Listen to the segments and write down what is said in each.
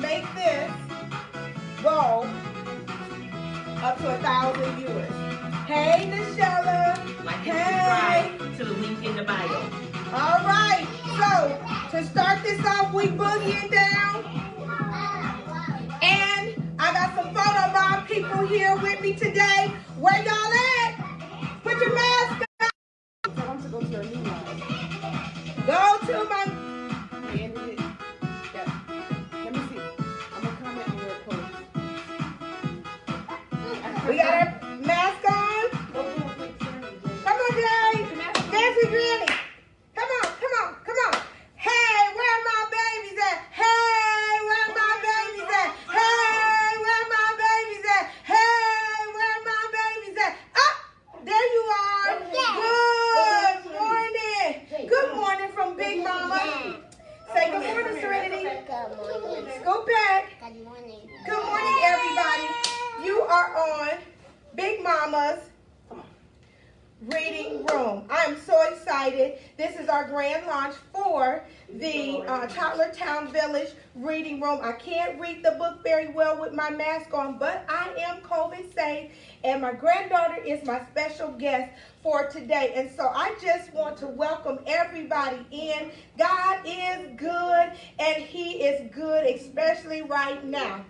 make this go up to 1,000 viewers. Hey, Nishella. Like and subscribe to the link in the bio. All right. So, to start this off, we boogieing down. And I got some photo bomb people here with me today. Where y'all at? Put your mask on. I want to go to a new one. Go to my... Let me see. I'm going to comment on your post. We got our mask on. Come on, Jay. Nancy Granny. Come on, come on, come on. Hey, where my babies at? Hey, where my babies at? Hey, where my babies at? Hey, where my babies at? Oh, there you are. Good morning. Good morning from Big Mama. Say good morning, Serenity. Good morning. Scoop back. Good morning. Good morning, everybody. You are on Big Mama's Reading Room. I am so excited. This is our grand launch for the Toddler Town Village Reading Room. I can't read the book very well with my mask on, but I am COVID safe, and my granddaughter is my special guest for today. And so I just want to welcome everybody in. God is good, and He is good, especially right now.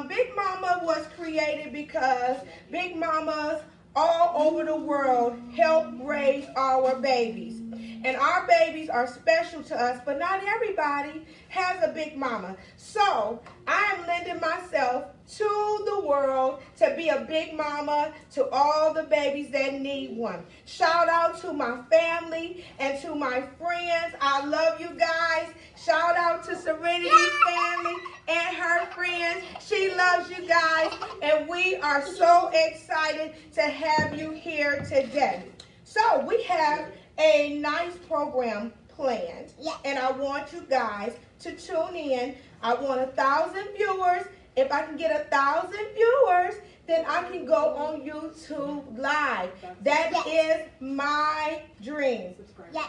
Big Mama was created because Big Mamas all over the world help raise our babies. And our babies are special to us, but not everybody has a Big Mama. So I am lending myself to the world to be a Big Mama to all the babies that need one. Shout out to my family and to my friends. I love you guys. Shout out to Serenity's family and her friends. She loves you guys, and we are so excited to have you here today. So we have a nice program planned, and I want you guys to tune in. I want 1,000 viewers. If I can get 1,000 viewers, then I can go on YouTube Live. That is my dream. Yes.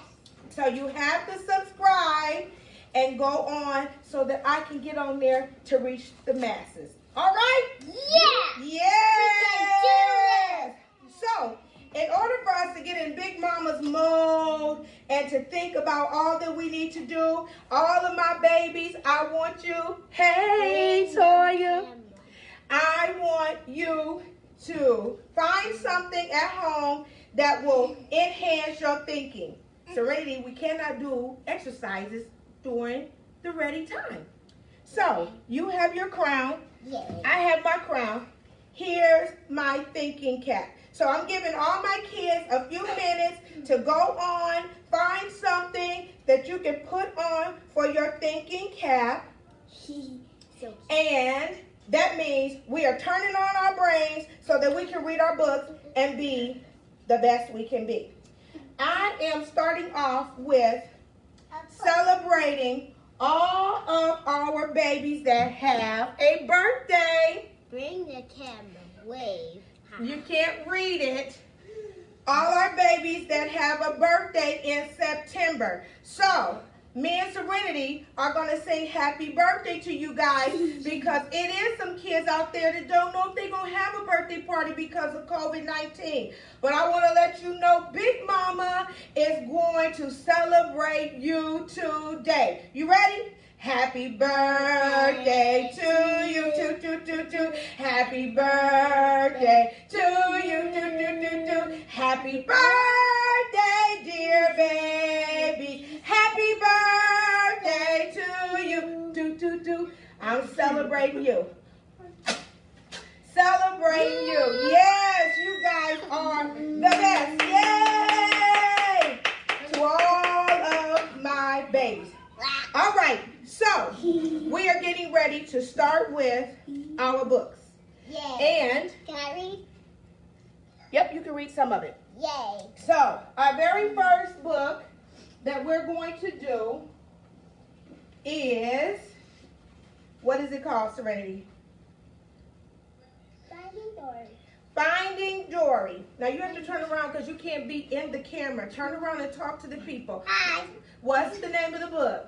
So you have to subscribe and go on so that I can get on there to reach the masses. All right? Yeah. Yes. So, in order for us to get in Big Mama's mode and to think about all that we need to do, all of my babies, I want you, hey, Toya, I want you to find something at home that will enhance your thinking. Serenity, we cannot do exercises during the ready time. So, you have your crown. Yeah. I have my crown. Here's my thinking cap. So I'm giving all my kids a few minutes to go on, find something that you can put on for your thinking cap. And that means we are turning on our brains so that we can read our books and be the best we can be. I am starting off with celebrating all of our babies that have a birthday. Bring the camera. Wave. You can't read it. All our babies that have a birthday in September. So, me and Serenity are going to sing happy birthday to you guys because it is some kids out there that don't know if they're going to have a birthday party because of COVID-19. But I want to let you know Big Mama is going to celebrate you today. You ready? Happy birthday to you, happy birthday to you, happy birthday, dear baby, happy birthday to you, I'm celebrating you. Celebrating you. Yes, you guys are the best. Yay! To all of my babies. All right, so we are getting ready to start with our books. Yay. And, Can I read? yep, you can read some of it. Yay. So, our very first book that we're going to do is, what is it called, Serenity? Finding Dory. Finding Dory. Now, you have to turn around because you can't be in the camera. Turn around and talk to the people. Hi. What's the name of the book?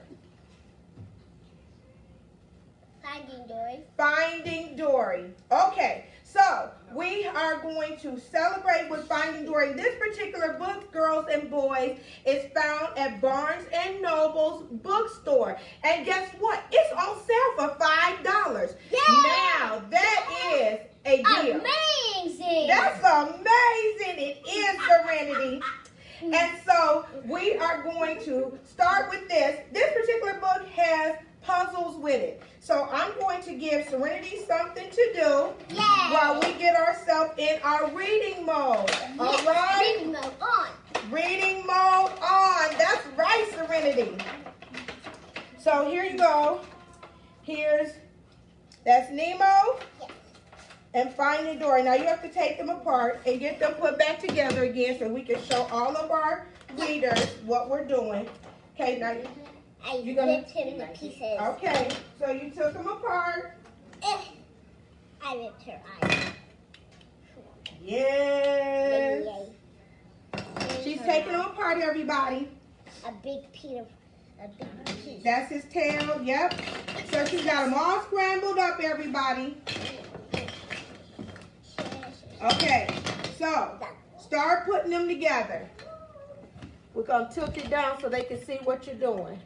Finding Dory. Finding Dory. Okay, so we are going to celebrate with Finding Dory. This particular book, girls and boys, is found at Barnes and Noble's bookstore. And guess what? It's on sale for $5. Yay! Now, that is a deal. Amazing! That's amazing. It is, Serenity. And so we are going to start with this. This particular book has puzzles with it. So I'm going to give Serenity something to do while we get ourselves in our reading mode. All right? Reading mode on. Reading mode on. That's right, Serenity. So here you go. That's Nemo and Finding Dory. Now you have to take them apart and get them put back together again so we can show all of our readers what we're doing. Okay, now I ripped him to pieces. Okay, so you took them apart. I ripped her eyes. Yes. Yay. She's taking them apart, everybody. A big piece. That's his tail, yep. So she's got them all scrambled up, everybody. Okay, so start putting them together. We're going to tilt it down so they can see what you're doing.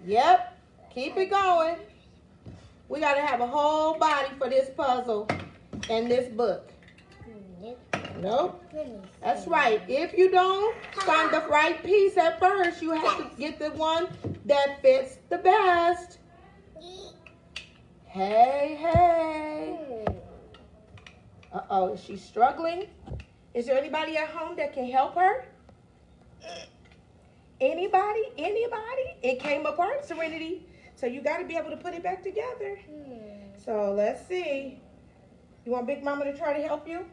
Yep, keep it going. We got to have a whole body for this puzzle and this book. Nope. That's right. If you don't find the right piece at first, you have to get the one that fits the best. Hey, hey. Uh-oh, is she struggling? Is there anybody at home that can help her? Anybody? Anybody? It came apart, Serenity. So you got to be able to put it back together. So let's see. You want Big Mama to try to help you?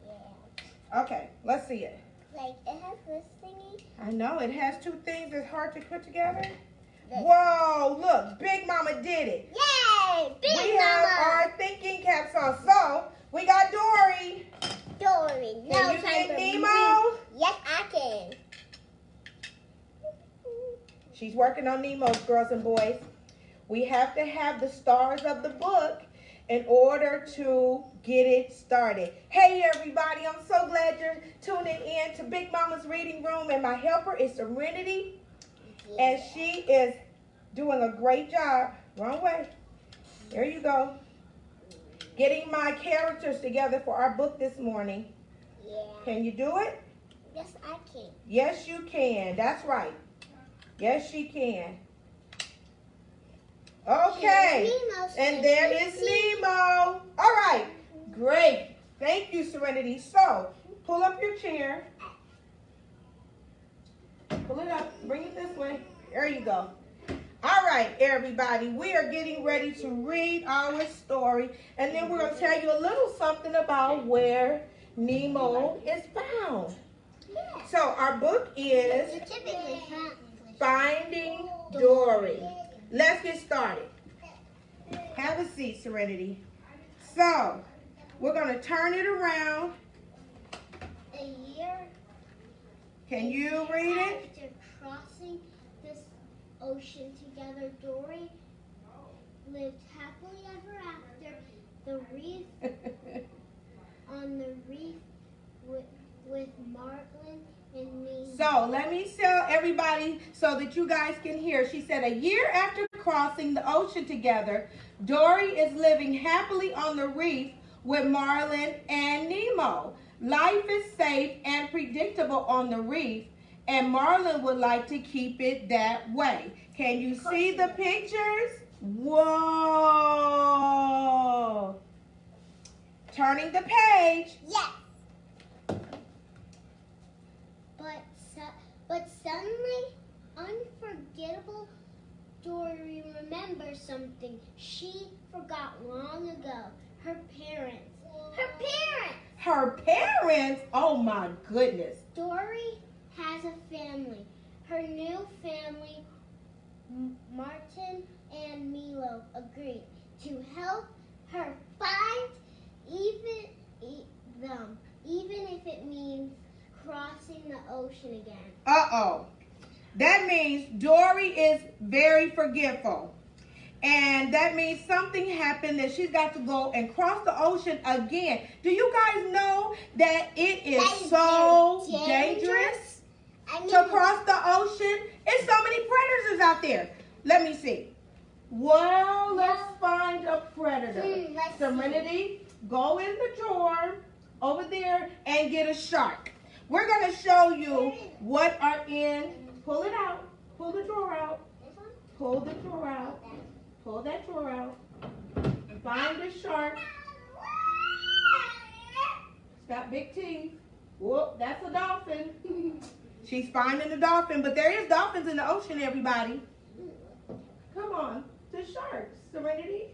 Yeah. Okay, let's see it. Like, it has this thingy. I know, it has two things that's hard to put together. Whoa, look, Big Mama did it. Yay! Big We Mama! have our thinking caps on. So, we got Dory. Dory. Can you make Nemo? Yes, I can. She's working on Nemo's, girls and boys. We have to have the stars of the book in order to get it started. Hey everybody, I'm so glad you're tuning in to Big Mama's Reading Room, and my helper is Serenity, and she is doing a great job. Wrong way. There you go. Getting my characters together for our book this morning. Yeah. Can you do it? Yes, I can. Yes, you can. That's right. Yes, she can. Okay. And there is Nemo. All right. Great. Thank you, Serenity. So, pull up your chair. Pull it up. Bring it this way. There you go. All right, everybody. We are getting ready to read our story. And then we're going to tell you a little something about where Nemo is found. So, our book is Finding Dory. Let's get started. Have a seat, Serenity. So, we're going to turn it around. A year. Can you read it? After crossing this ocean together, Dory lived happily ever after. The reef on the reef with Marlin and me. So, let me tell everybody so that you guys can hear. She said, a year after crossing the ocean together, Dory is living happily on the reef with Marlin and Nemo. Life is safe and predictable on the reef, and Marlin would like to keep it that way. Can you see the pictures? Whoa! Turning the page. Yes. But suddenly, unforgettable, Dory remembers something she forgot long ago. Her parents. Her parents! Her parents? Oh my goodness. Dory has a family. Her new family, Martin and Milo, agreed to help her find them, even if it means crossing the ocean again. Uh-oh. That means Dory is very forgetful. And that means something happened that she's got to go and cross the ocean again. Do you guys know that it is so dangerous to cross the ocean? It's so many predators out there. Let me see. Well, let's find a predator. Serenity, go in the drawer over there and get a shark. We're going to show you what are in. Pull it out. Pull the drawer out. Pull the drawer out. Pull that drawer out. Find the shark. It's got big teeth. Whoop, that's a dolphin. She's finding the dolphin, but there is dolphins in the ocean, everybody. Come on, the sharks, Serenity.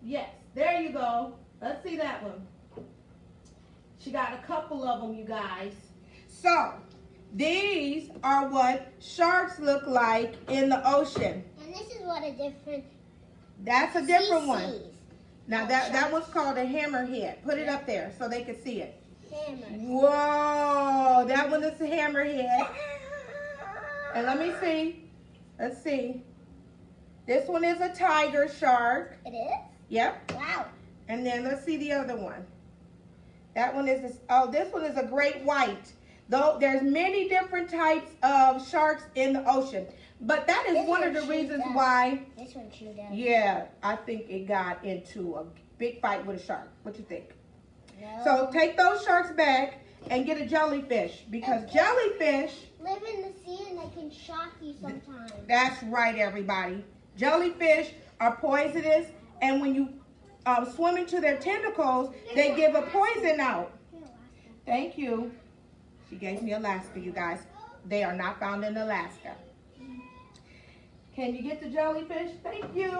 Yes, there you go. Let's see that one. She got a couple of them, you guys. So, these are what sharks look like in the ocean. And this is what a different. That's a different one. Now that one's called a hammerhead. Put it up there so they can see it. Hammer. Whoa, that one is a hammerhead. And let me see. Let's see. This one is a tiger shark. It is? Yep. Wow. And then let's see the other one. That one is this one is a great white. Though there's many different types of sharks in the ocean. But that is one of the reasons why. This one chewed up. Yeah, I think it got into a big fight with a shark. What you think? No. So take those sharks back and get a jellyfish because jellyfish live in the sea and they can shock you sometimes. That's right, everybody. Jellyfish are poisonous, and when you swim into their tentacles, they give a poison out. Thank you. She gave me Alaska, you guys. They are not found in Alaska. Can you get the jellyfish? Thank you.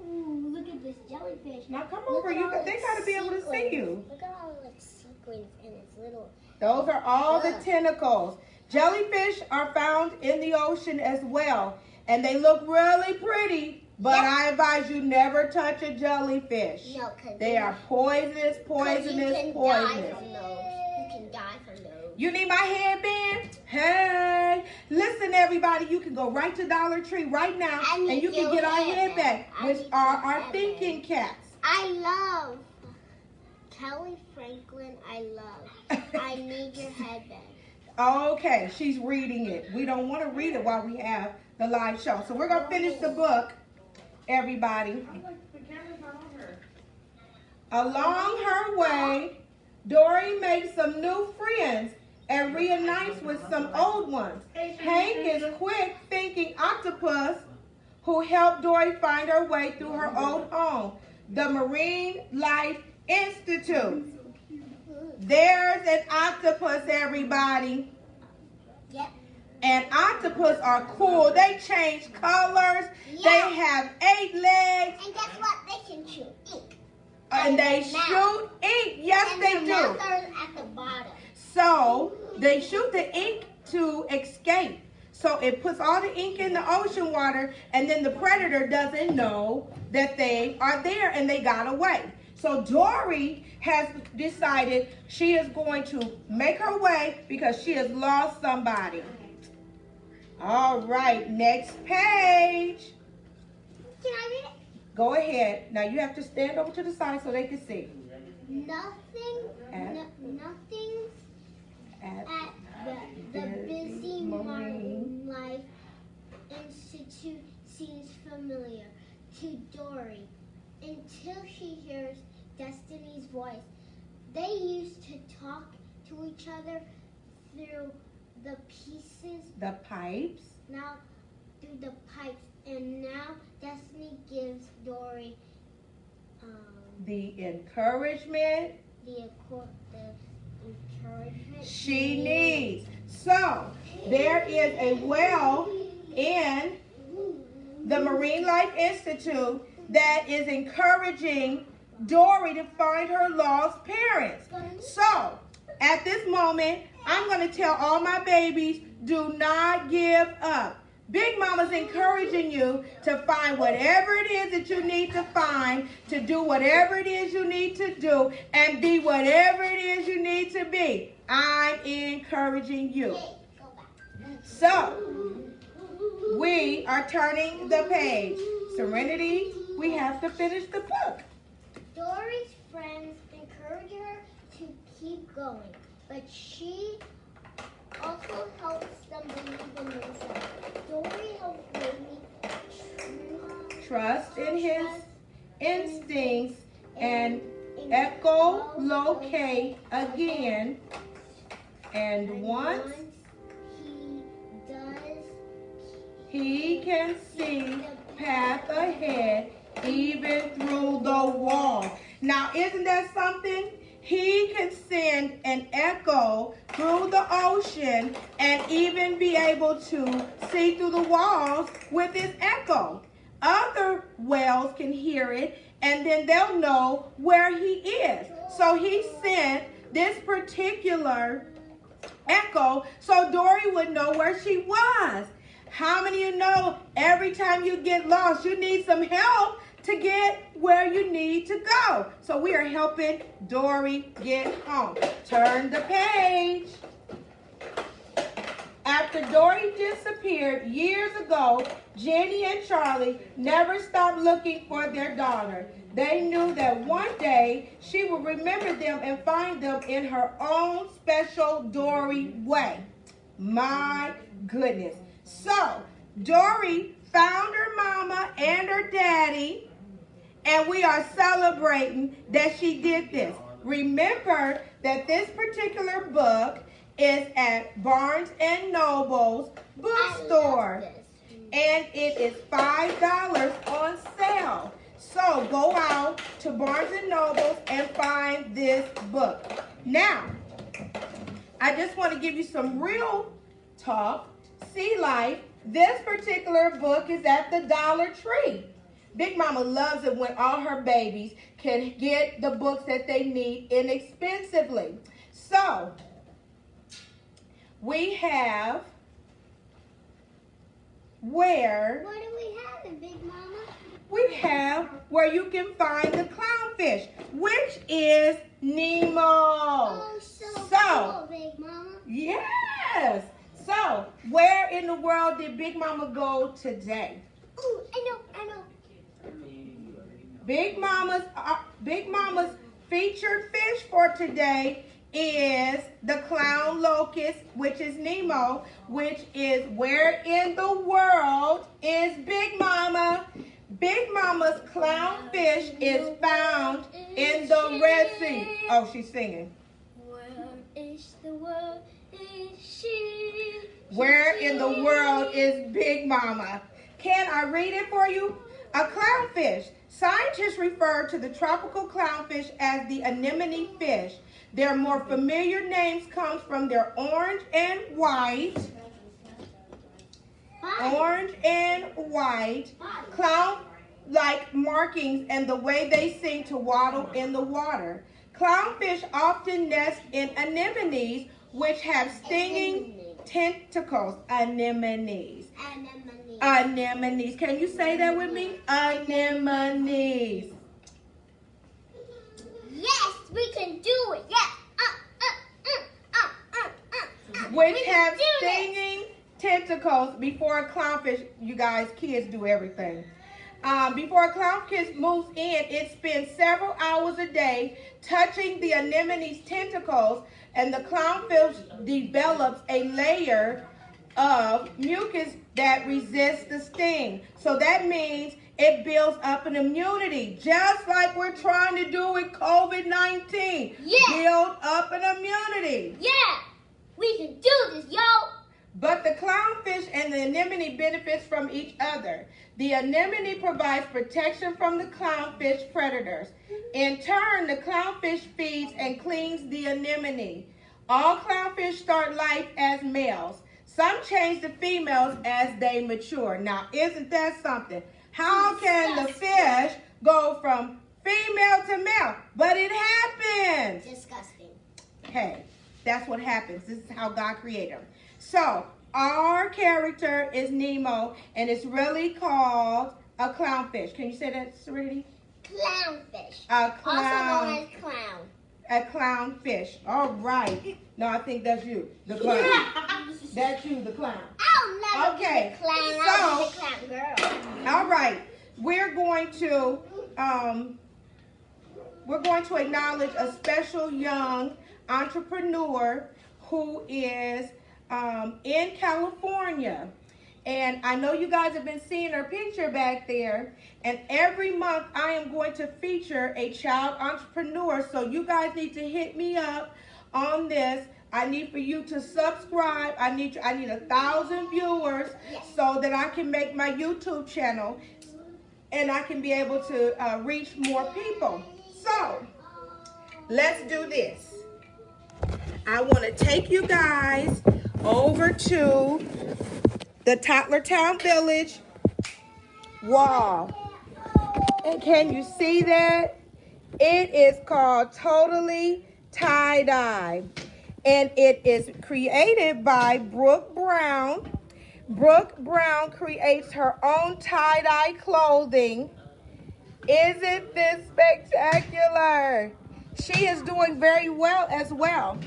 Ooh, look at this jellyfish. Now come over. They got to be able to see you. Look at all the sequins and its little. Those are all the tentacles. Jellyfish are found in the ocean as well. And they look really pretty. But I advise you never touch a jellyfish. No, because they are poisonous, poisonous, poisonous. You can die from those. You need my headband? Hey, listen, everybody. You can go right to Dollar Tree right now, and you can get our headband, which are our thinking caps. I love Kelly Franklin. I love. I need your headband. Okay, she's reading it. We don't want to read it while we have the live show, so we're gonna finish the book. Everybody. Along her way, Dory makes some new friends and reunites with some old ones. Hank is quick thinking octopus who helped Dory find her way through her old home, the Marine Life Institute. There's an octopus, everybody. Yep. And octopus are cool. They change colors. Yeah. They have 8 legs. And guess what? They can shoot ink. And they shoot ink. Yes, and they do. At the bottom. So they shoot the ink to escape. So it puts all the ink in the ocean water, and then the predator doesn't know that they are there, and they got away. So Dory has decided she is going to make her way because she has lost somebody. All right, next page. Can I read it? Go ahead. Now you have to stand over to the side so they can see. Nothing at the busy Marine Life Institute seems familiar to Dory until she hears Destiny's voice. They used to talk to each other through the pieces. The pipes. Now through the pipes, and now Destiny gives Dory the encouragement. The encouragement she needs. So there is a well in the Marine Life Institute that is encouraging Dory to find her lost parents. So at this moment, I'm going to tell all my babies, do not give up. Big Mama's encouraging you to find whatever it is that you need to find, to do whatever it is you need to do, and be whatever it is you need to be. I'm encouraging you. So, we are turning the page. Serenity, we have to finish the book. Dory's friends encourage her to keep going, but she also helps them believe in themselves. Dory helps baby Trust in his instincts and echolocate again. And once he can see path ahead, even through the wall. Now, isn't that something? He can send an echo through the ocean and even be able to see through the walls with his echo. Other whales can hear it, and then they'll know where he is. So he sent this particular echo so Dory would know where she was. How many of you know every time you get lost, you need some help to get where you need to go? So we are helping Dory get home. Turn the page. After Dory disappeared years ago, Jenny and Charlie never stopped looking for their daughter. They knew that one day she would remember them and find them in her own special Dory way. My goodness. So, Dory found her mama and her daddy, and we are celebrating that she did this. Remember that this particular book is at Barnes & Noble's bookstore, and it is $5 on sale. So, go out to Barnes & Noble's and find this book. Now, I just want to give you some real talk. Sea Life, this particular book is at the Dollar Tree. Big Mama loves it when all her babies can get the books that they need inexpensively. So, we have where... What do we have in Big Mama? We have where you can find the clownfish, which is Nemo. Oh, so cool, Big Mama. Yes. So, where in the world did Big Mama go today? Ooh, I know. Big Mama's featured fish for today is the clown locust, which is Nemo, which is where in the world is Big Mama? Big Mama's clownfish is found in the Red Sea. Oh, she's singing. Where is the world? Is she? Where in the world is Big Mama? Can I read it for you? A clownfish. Scientists refer to the tropical clownfish as the anemone fish. Their more familiar names come from their orange and white clown-like markings and the way they seem to waddle in the water. Clownfish often nest in anemones, which have stinging tentacles. Anemones. Can you say that with me? Anemones. Yes, we can do it. Yes. Which have stinging tentacles. Before a clownfish, you guys, kids do everything. Before a clownfish moves in, it spends several hours a day touching the anemone's tentacles, and the clownfish develops a layer of mucus that resists the sting. So that means it builds up an immunity, just like we're trying to do with COVID-19. Yeah. Build up an immunity. Yeah, we can do this, yo. But the clownfish and the anemone benefits from each other. The anemone provides protection from the clownfish predators. In turn, the clownfish feeds and cleans the anemone. All clownfish start life as males. Some change to females as they mature. Now, isn't that something? How can the fish go from female to male? But it happens. Disgusting. Hey, that's what happens. This is how God created them. So, our character is Nemo, and it's really called a clownfish. Can you say that, Serenity? Clownfish. A clown. Also known as clown. A clownfish. All right. No, I think that's you, the clown. That's you, the clown. I'll never Okay, be the clown. so- I'll be the clown girl. All right. we're going to acknowledge a special young entrepreneur who is in California. And I know you guys have been seeing her picture back there. And every month I am going to feature a child entrepreneur. So you guys need to hit me up on this. I need for you to subscribe. I need 1,000 viewers so that I can make my YouTube channel and I can be able to reach more people. So let's do this. I want to take you guys over to the Toddlertown Village wall. And can you see that? It is called Totally Tie-Dye. And it is created by Brooke Brown. Brooke Brown creates her own tie-dye clothing. Isn't this spectacular? She is doing very well as well.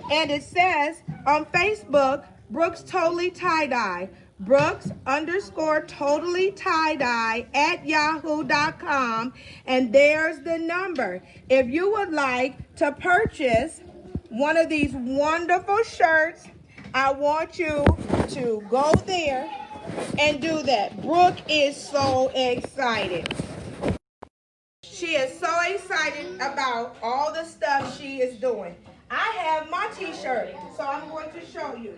And it says on Facebook, Brooks Totally Tie-Dye. Brooks_totally tie-dye at yahoo.com. And there's the number. If you would like to purchase one of these wonderful shirts, I want you to go there and do that. Brooke is so excited. She is so excited about all the stuff she is doing. I have my t-shirt, so I'm going to show you.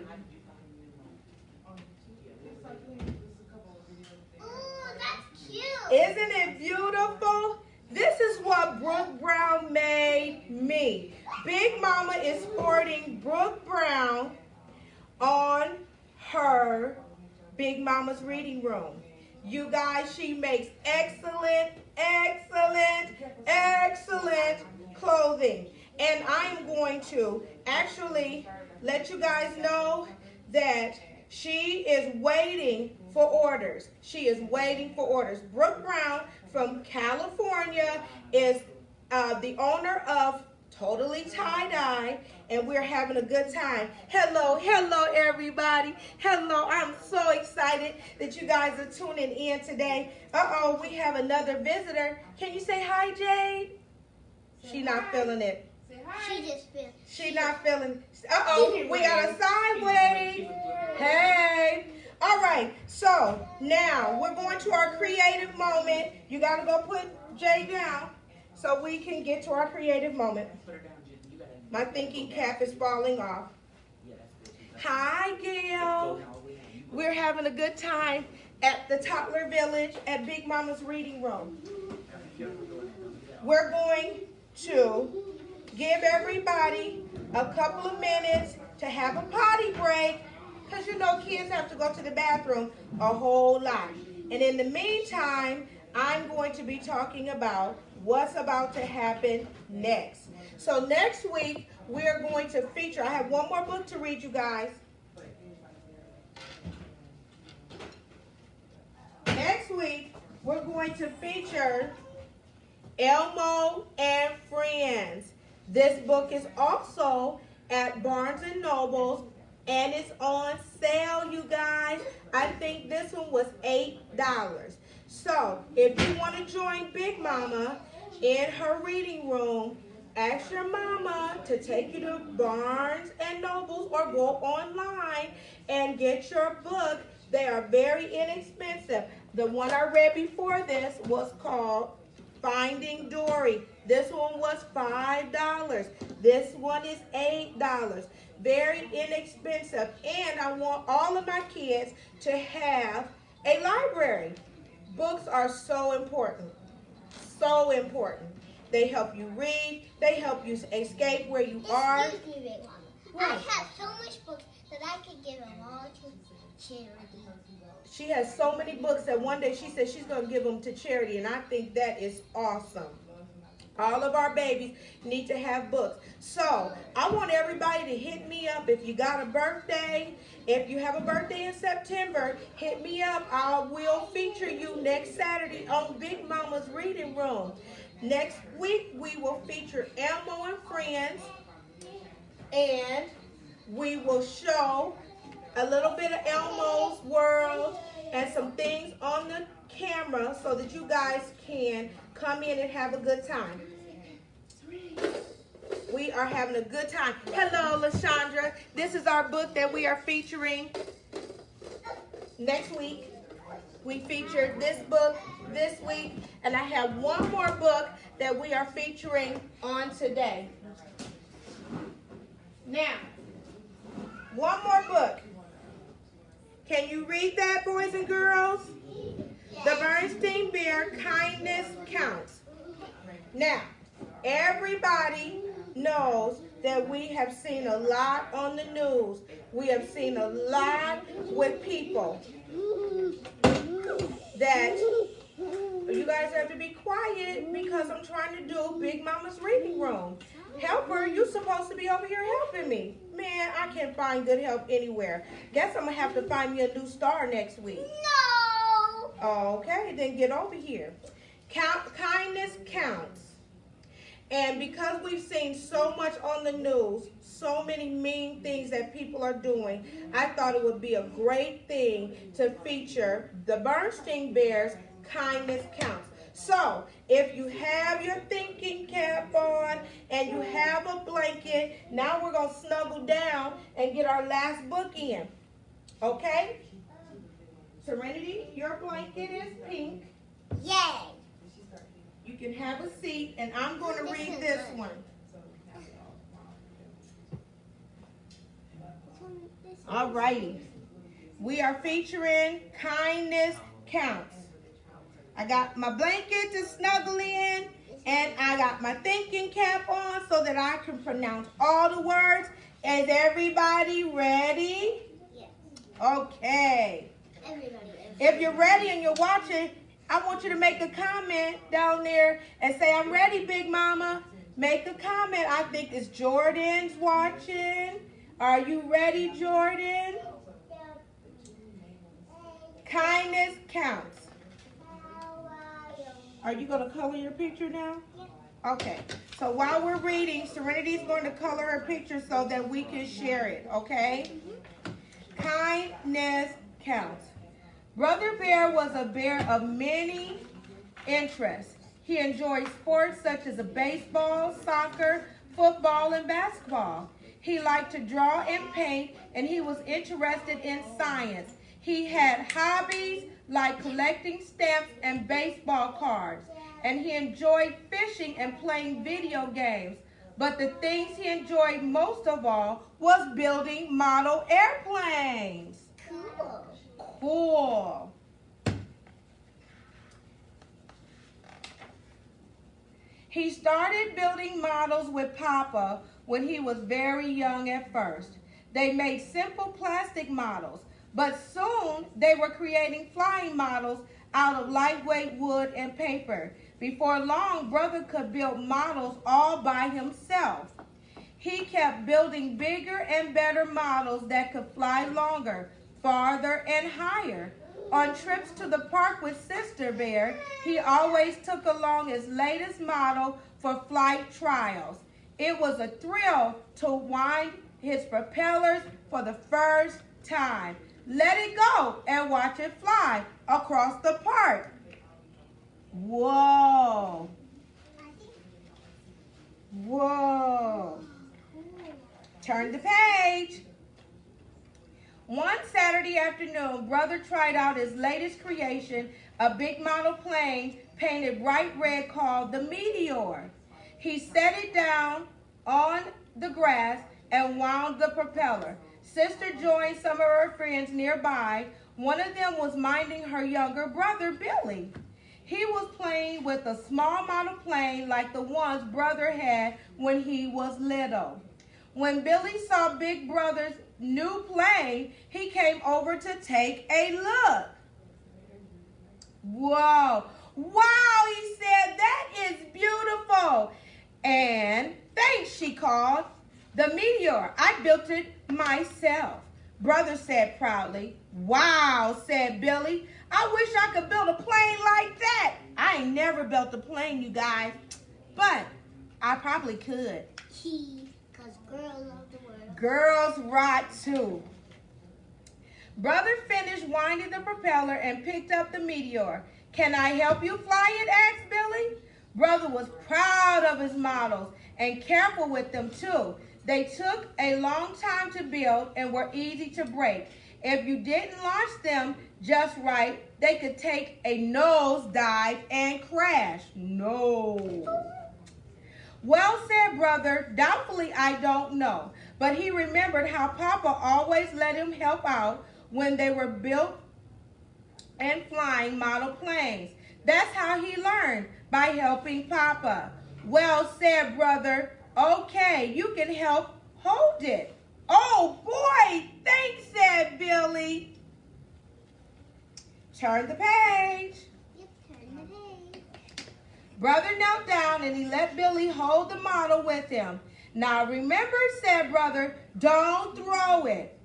Oh, that's cute. Isn't it beautiful? This is what Brooke Brown made me. Big Mama is sporting Brooke Brown on her Big Mama's Reading Room. You guys, she makes excellent clothing. And I'm going to actually let you guys know that she is waiting for orders. She is waiting for orders. Brooke Brown from California is the owner of Totally Tie-Dye, and we're having a good time. Hello everybody. Hello, I'm so excited that you guys are tuning in today. Uh-oh, we have another visitor. Can you say hi, Jade? She not feeling it. She just feels. She not feeling. Uh-oh, we got a sideways. Hey. All right, so now we're going to our creative moment. You got to go put Jay down so we can get to our creative moment. My thinking cap is falling off. Hi, Gail. We're having a good time at the Toddler Village at Big Mama's Reading Room. We're going to give everybody a couple of minutes to have a potty break, because you know kids have to go to the bathroom a whole lot. And in the meantime, I'm going to be talking about what's about to happen next. So next week, we're going to feature, I have one more book to read you guys. Next week, we're going to feature Elmo and Friends. This book is also at Barnes & Nobles, and it's on sale, you guys. I think this one was $8. So, if you want to join Big Mama in her reading room, ask your mama to take you to Barnes & Nobles or go online and get your book. They are very inexpensive. The one I read before this was called Finding Dory. This one was $5. This one is $8. Very inexpensive. And I want all of my kids to have a library. Books are so important. So important. They help you read. They help you escape where you are. Excuse me, Big Mama. I have so much books that I could give them all to charity. She has so many books that one day she said she's going to give them to charity, and I think that is awesome. All of our babies need to have books. So I want everybody to hit me up if you got a birthday. If you have a birthday in September, hit me up. I will feature you next Saturday on Big Mama's Reading Room. Next week, we will feature Elmo and Friends, and we will show a little bit of Elmo's world and some things on the camera so that you guys can come in and have a good time. We are having a good time. Hello, LaShondra. This is our book that we are featuring next week. We featured this book this week, and I have one more book that we are featuring on today. Now, one more book. Can you read that, boys and girls? The Bernstein Bear, Kindness Counts. Now, everybody knows that we have seen a lot on the news. We have seen a lot with people that you guys have to be quiet because I'm trying to do Big Mama's reading room. Helper, you're supposed to be over here helping me. Man, I can't find good help anywhere. Guess I'm going to have to find me a new star next week. No! Okay, then get over here. Kindness counts. And because we've seen so much on the news, so many mean things that people are doing, I thought it would be a great thing to feature the Bernstein Bears, Kindness Counts. So, if you have your thinking cap on and you have a blanket, now we're going to snuggle down and get our last book in. Okay? Serenity, your blanket is pink. Yay! You can have a seat, and I'm going to read this one. All righty. We are featuring Kindness Counts. I got my blanket to snuggle in, and I got my thinking cap on so that I can pronounce all the words. Is everybody ready? Yes. Okay. Everybody. If you're ready and you're watching, I want you to make a comment down there and say, I'm ready, Big Mama. Make a comment. I think it's Jordan's watching. Are you ready, Jordan? Kindness counts. Are you going to color your picture now? Okay. So while we're reading, Serenity's going to color her picture so that we can share it, okay? Kindness counts. Brother Bear was a bear of many interests. He enjoyed sports such as baseball, soccer, football, and basketball. He liked to draw and paint, and he was interested in science. He had hobbies like collecting stamps and baseball cards, and he enjoyed fishing and playing video games. But the things he enjoyed most of all was building model airplanes. Cool. Cool. He started building models with Papa when he was very young at first. They made simple plastic models, but soon they were creating flying models out of lightweight wood and paper. Before long, Brother could build models all by himself. He kept building bigger and better models that could fly longer, farther, and higher. On trips to the park with Sister Bear, he always took along his latest model for flight trials. It was a thrill to wind his propellers for the first time. Let it go and watch it fly across the park. Whoa. Whoa. Turn the page. One Saturday afternoon, Brother tried out his latest creation, a big model plane painted bright red called the Meteor. He set it down on the grass and wound the propeller. Sister joined some of her friends nearby. One of them was minding her younger brother, Billy. He was playing with a small model plane like the ones Brother had when he was little. When Billy saw Big Brother's new plane, he came over to take a look. Whoa. Wow, he said, that is beautiful. And thanks, she called. The Meteor, I built it myself. Brother said proudly. Wow, said Billy. I wish I could build a plane like that. I ain't never built a plane, you guys. But I probably could. Because girls love the word. Girls rot too. Brother finished winding the propeller and picked up the Meteor. Can I help you fly it? Asked Billy. Brother was proud of his models and careful with them too. They took a long time to build and were easy to break. If you didn't launch them just right, they could take a nosedive and crash. No. Well, said Brother, doubtfully I don't know. But he remembered how Papa always let him help out when they were built and flying model planes. That's how he learned, by helping Papa. Well, said Brother, okay, you can help hold it. Oh, boy, thanks, said Billy. Turn the page. Yep, turn the page. Brother knelt down and he let Billy hold the model with him. Now remember, said Brother, don't throw it.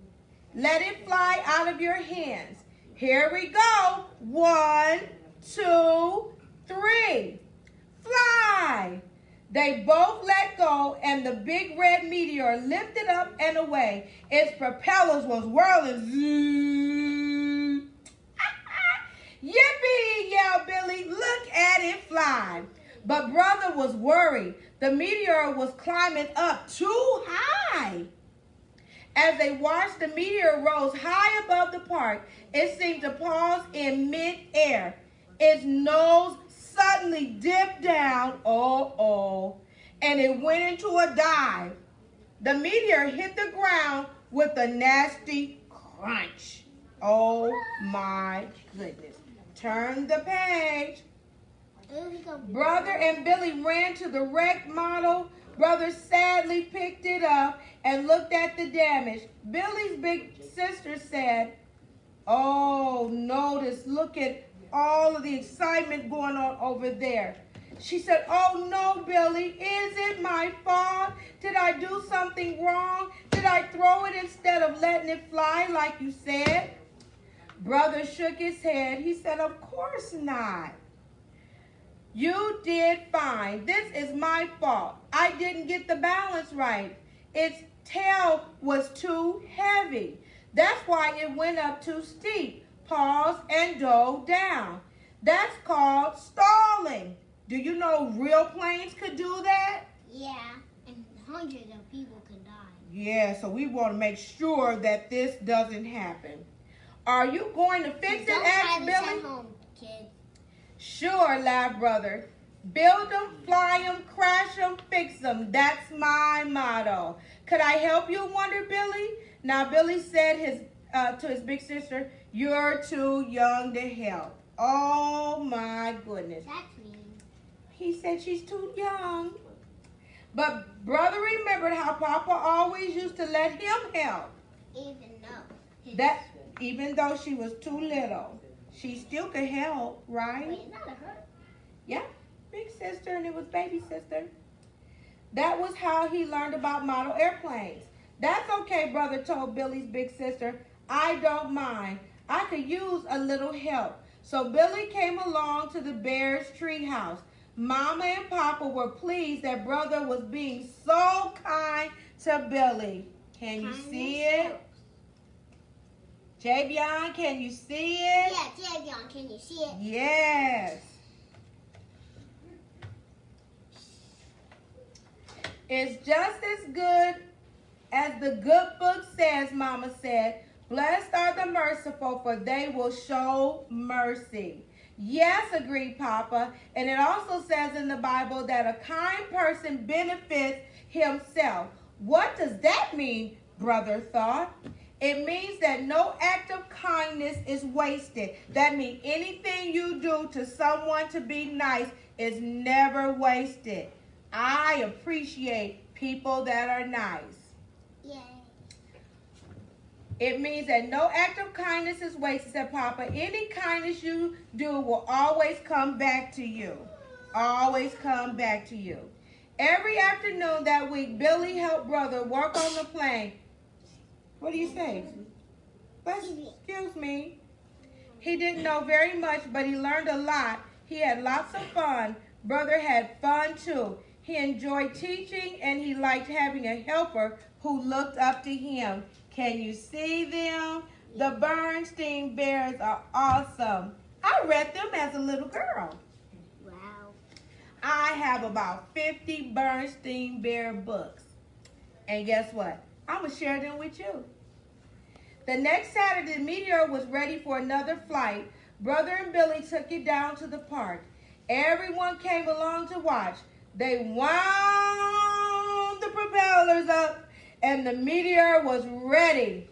Let it fly out of your hands. Here we go. 1, 2, 3. Fly. They both let go and the big red meteor lifted up and away. Its propellers was whirling. Zoom. Yippee, yelled Billy. Look at it fly. But Brother was worried. The meteor was climbing up too high. As they watched, the meteor rose high above the park. It seemed to pause in mid-air. Its nose suddenly dipped down, and it went into a dive. The meteor hit the ground with a nasty crunch. Oh my goodness. Turn the page. Brother and Billy ran to the wrecked model. Brother sadly picked it up and looked at the damage. Billy's big sister said, oh, notice, look at all of the excitement going on over there. She said, oh no, Billy, is it my fault? Did I do something wrong? Did I throw it instead of letting it fly like you said? Brother shook his head. He said, of course not. You did fine. This is my fault. I didn't get the balance right. Its tail was too heavy. That's why it went up too steep. Pause and dove down. That's called stalling. Do you know real planes could do that? Yeah, and hundreds of people could die. Yeah, so we want to make sure that this doesn't happen. Are you going to fix it? Asked Billy. At home, kids. Sure, laughed Brother. Build them, fly them, crash them, fix them. That's my motto. Could I help you? Wondered Billy. Now Billy said to his big sister, you're too young to help. Oh my goodness. That's mean. He said she's too young. But Brother remembered how Papa always used to let him help. Even though she was too little. She still could help, right? Wait, is that her? Yeah, big sister, and it was baby sister. That was how he learned about model airplanes. That's okay, Brother told Billy's big sister. I don't mind. I could use a little help. So Billy came along to the bear's treehouse. Mama and Papa were pleased that Brother was being so kind to Billy. Can you see it? Javion, can you see it? Yeah, Javion, can you see it? Yes. It's just as good as the good book says, Mama said. Blessed are the merciful, for they will show mercy. Yes, agreed Papa. And it also says in the Bible that a kind person benefits himself. What does that mean? Brother thought. It means that no act of kindness is wasted. That means anything you do to someone to be nice is never wasted. I appreciate people that are nice. Yay. It means that no act of kindness is wasted, said Papa. Any kindness you do will always come back to you. Always come back to you. Every afternoon that week, Billy helped Brother work on the plane. What do you say? Excuse me. He didn't know very much, but he learned a lot. He had lots of fun. Brother had fun too. He enjoyed teaching and he liked having a helper who looked up to him. Can you see them? The Bernstein Bears are awesome. I read them as a little girl. Wow. I have about 50 Bernstein Bear books. And guess what? I'm going to share them with you. The next Saturday, the Meteor was ready for another flight. Brother and Billy took it down to the park. Everyone came along to watch. They wound the propellers up, and the Meteor was ready.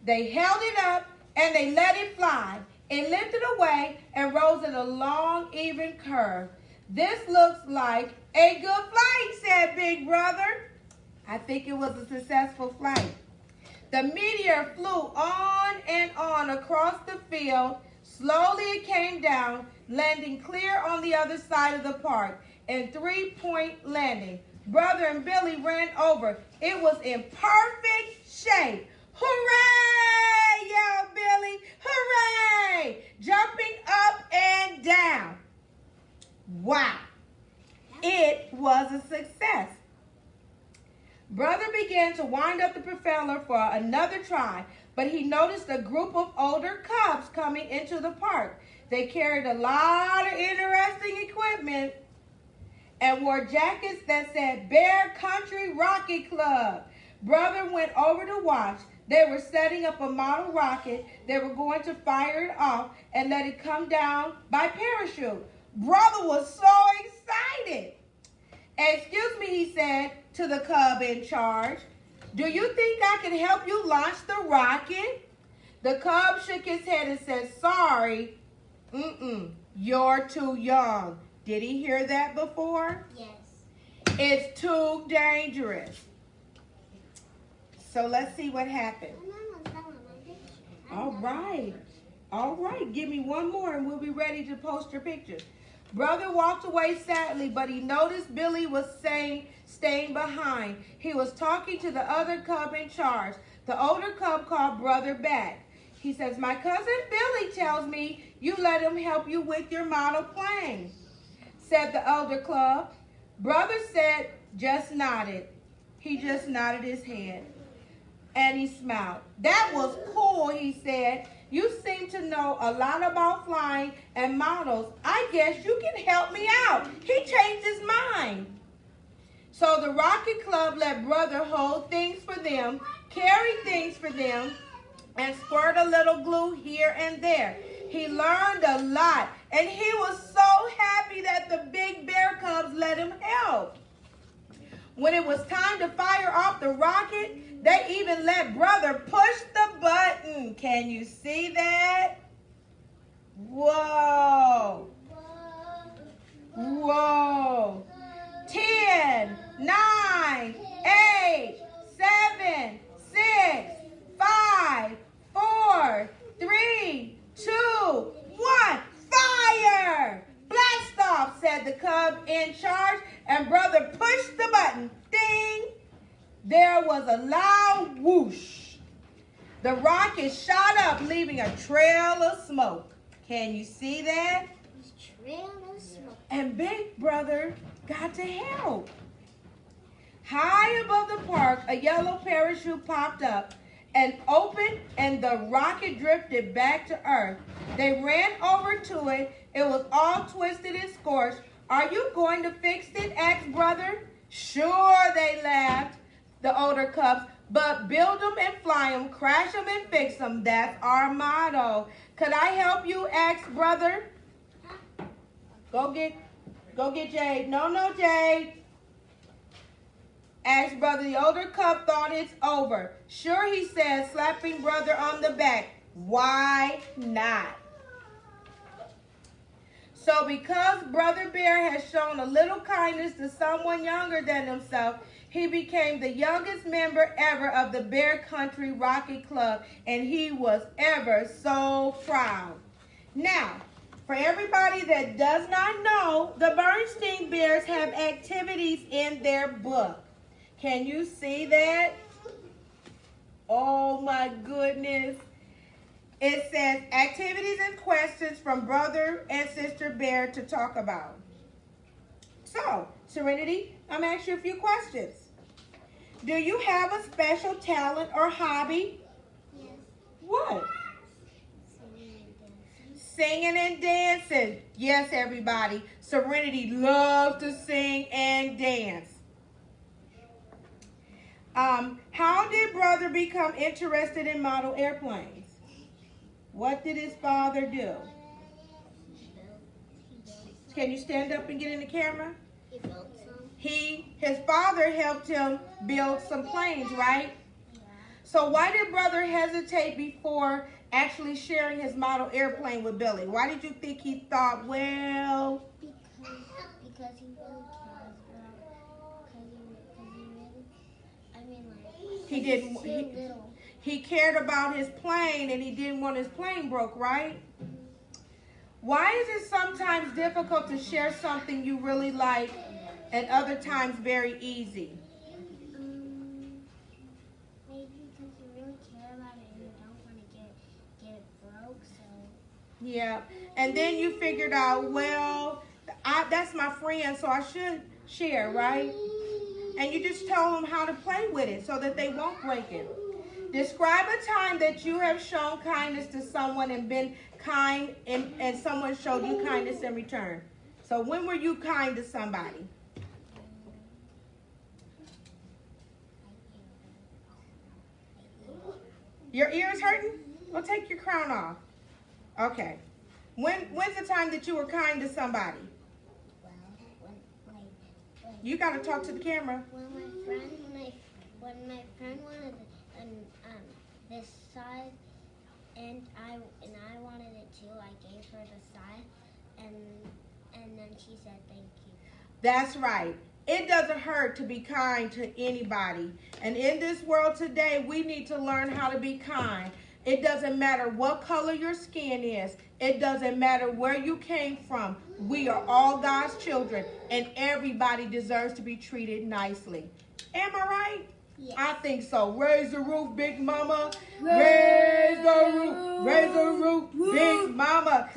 They held it up, and they let it fly. It lifted away and rose in a long, even curve. This looks like a good flight, said Big Brother. I think it was a successful flight. The Meteor flew on and on across the field. Slowly it came down, landing clear on the other side of the park in three-point landing. Brother and Billy ran over. It was in perfect shape. Hooray! Yelled Billy. Hooray! Jumping up and down. Wow. It was a success. Brother began to wind up the propeller for another try, but he noticed a group of older cubs coming into the park. They carried a lot of interesting equipment and wore jackets that said Bear Country Rocket Club. Brother went over to watch. They were setting up a model rocket. They were going to fire it off and let it come down by parachute. Brother was so excited. Excuse me, he said to the cub in charge. Do you think I can help you launch the rocket? The cub shook his head and said, sorry, you're too young. Did he hear that before? Yes. It's too dangerous. So let's see what happened. All right. All right. Give me one more and we'll be ready to post your pictures. Brother walked away sadly, but he noticed Billy was staying behind. He was talking to the other cub in charge. The older cub called Brother back. He says, my cousin Billy tells me you let him help you with your model plane, said the elder cub. Brother said, just nodded. He just nodded his head. And he smiled. That was cool, he said. You seem to know a lot about flying and models. I guess you can help me out. He changed his mind. So the Rocket Club let Brother hold things for them, carry things for them, and squirt a little glue here and there. He learned a lot, and he was so happy that the big bear cubs let him help. When it was time to fire off the rocket, they even let Brother push the button. Can you see that? Whoa. Whoa. 10, 9, 8, 7, 6, 5, 4, 3, 2, 1. Fire! Blast off, said the cub in charge, and Brother pushed the button. Ding! There was a loud whoosh. The rocket shot up, leaving a trail of smoke. Can you see that? Trail of smoke. And Big Brother got to help. High above the park, a yellow parachute popped up and opened, and the rocket drifted back to Earth. They ran over to it. It was all twisted and scorched. Are you going to fix it? Asked Brother. Sure, they laughed, the older cubs. But build them and fly them, crash them and fix them. That's our motto. Could I help you? Asked Brother. Go get Jade. No, Jade. Asked Brother. The older cub thought it's over. Sure, he said, slapping Brother on the back. Why not? So because Brother Bear has shown a little kindness to someone younger than himself, he became the youngest member ever of the Bear Country Rocket Club, and he was ever so proud. Now, for everybody that does not know, the Bernstein Bears have activities in their book. Can you see that? Oh my goodness. It says activities and questions from Brother and Sister Bear to talk about. So, Serenity, I'm going to ask you a few questions. Do you have a special talent or hobby? Yes. What? Singing and dancing. Singing and dancing. Yes, everybody. Serenity loves to sing and dance. How did brother become interested in model airplanes? What did his father do? Can you stand up and get in the camera? He built some. His father helped him build some planes, right? So why did brother hesitate before actually sharing his model airplane with Billy? Why did you think he thought, well... Because he really cares about, because he really, I mean, like, He didn't. he's too little. He cared about his plane and he didn't want his plane broke, right? Why is it sometimes difficult to share something you really like and other times very easy? Maybe because you really care about it and you don't want to get it broke, so. Yeah, and then you figured out, well, that's my friend, so I should share, right? And you just told them how to play with it so that they won't break it. Describe a time that you have shown kindness to someone and been kind and someone showed you kindness in return. So when were you kind to somebody? Your ears hurting? Well, take your crown off. Okay. When's the time that you were kind to somebody? Well, when You got to talk to the camera. my friend wanted this side, and I wanted it too. I gave her the side, and then she said thank you. That's right. It doesn't hurt to be kind to anybody. And in this world today, we need to learn how to be kind. It doesn't matter what color your skin is. It doesn't matter where you came from. We are all God's children, and everybody deserves to be treated nicely. Am I right? Yes. I think so. Raise the roof, Big Mama. Raise the roof. Raise the roof, Big Mama.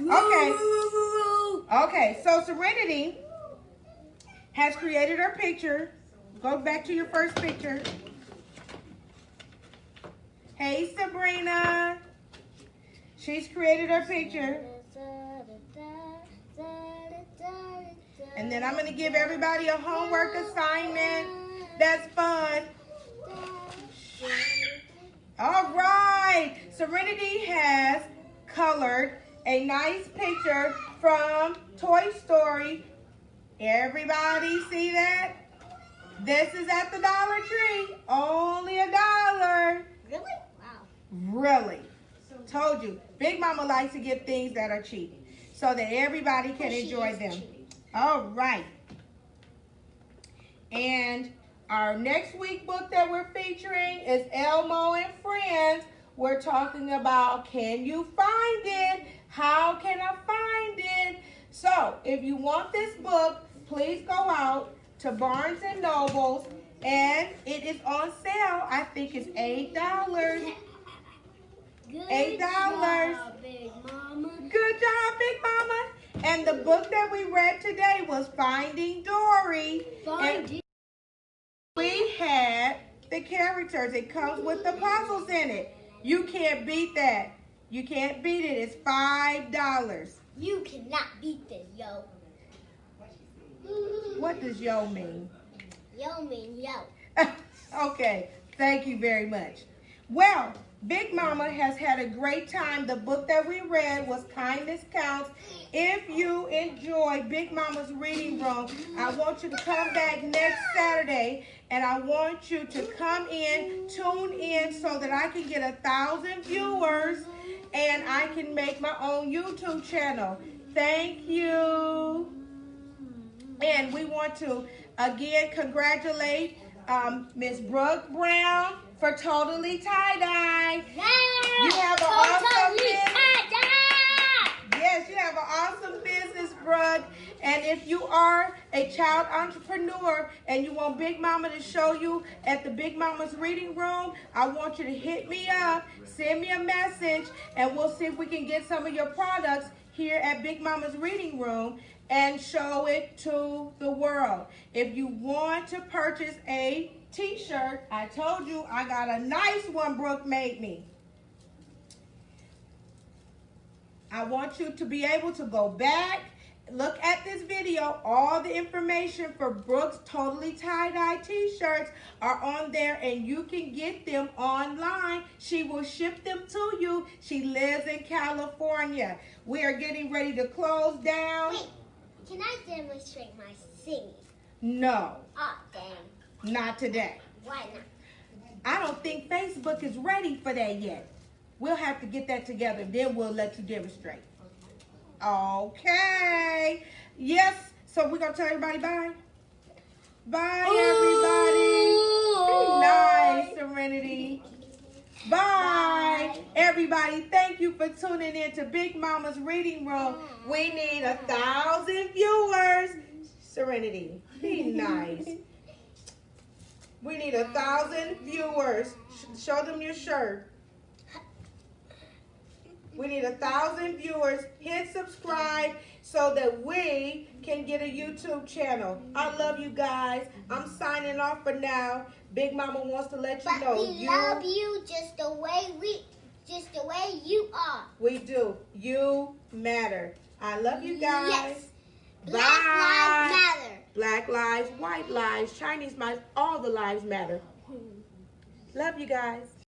Okay, so Serenity has created her picture. Go back to your first picture. Hey, Sabrina. She's created her picture. And then I'm going to give everybody a homework assignment. That's fun. All right. Serenity has colored a nice picture from Toy Story. Everybody see that? This is at the Dollar Tree. Only $1. Really? Wow. Really. Told you. Big Mama likes to get things that are cheap so that everybody can enjoy them. All right. And our next week book that we're featuring is Elmo and Friends. We're talking about, can you find it? How can I find it? So if you want this book, please go out to Barnes & Nobles, and it is on sale. I think it's $8. Good $8. job, Big Mama. Good job, Big Mama. And the book that we read today was Finding Dory. And we had the characters. It comes with the puzzles in it. You can't beat that. You can't beat it. It's $5. You cannot beat this, yo. What does yo mean? Yo mean yo. Okay, thank you very much. Well, Big Mama has had a great time. The book that we read was Kindness Counts. If you enjoy Big Mama's Reading Room, I want you to come back next Saturday, and I want you to come in, tune in so that I can get 1,000 viewers and I can make my own YouTube channel. Thank you. And we want to again congratulate Miss Brooke Brown for Totally Tie-Dye. Yeah, You have an awesome business. tie-dye. Yes, you have an awesome business, Brooke. And if you are a child entrepreneur and you want Big Mama to show you at the Big Mama's Reading Room, I want you to hit me up, send me a message, and we'll see if we can get some of your products here at Big Mama's Reading Room and show it to the world. If you want to purchase a t-shirt, I told you I got a nice one Brooke made me. I want you to be able to go back, look at this video. All the information for Brooke's Totally Tie-Dye t-shirts are on there, and you can get them online. She will ship them to you. She lives in California. We are getting ready to close down. Wait, can I demonstrate my singing? No, Oh, dang. not today. Why not? I don't think Facebook is ready for that yet. We'll have to get that together, then we'll let you demonstrate. Okay. Yes, so we're going to tell everybody bye. Bye, everybody. Be nice, Serenity. Bye. Everybody, thank you for tuning in to Big Mama's Reading Room. We need 1,000 viewers. Serenity, be nice. We need 1,000 viewers. Show them your shirt. We need 1,000 viewers. Hit subscribe so that we can get a YouTube channel. I love you guys. I'm signing off for now. Big Mama wants to let you know. We love you just the way you are. We do. You matter. I love you guys. Yes. Bye. Black lives matter. Black lives, white lives, Chinese lives, all the lives matter. Love you guys.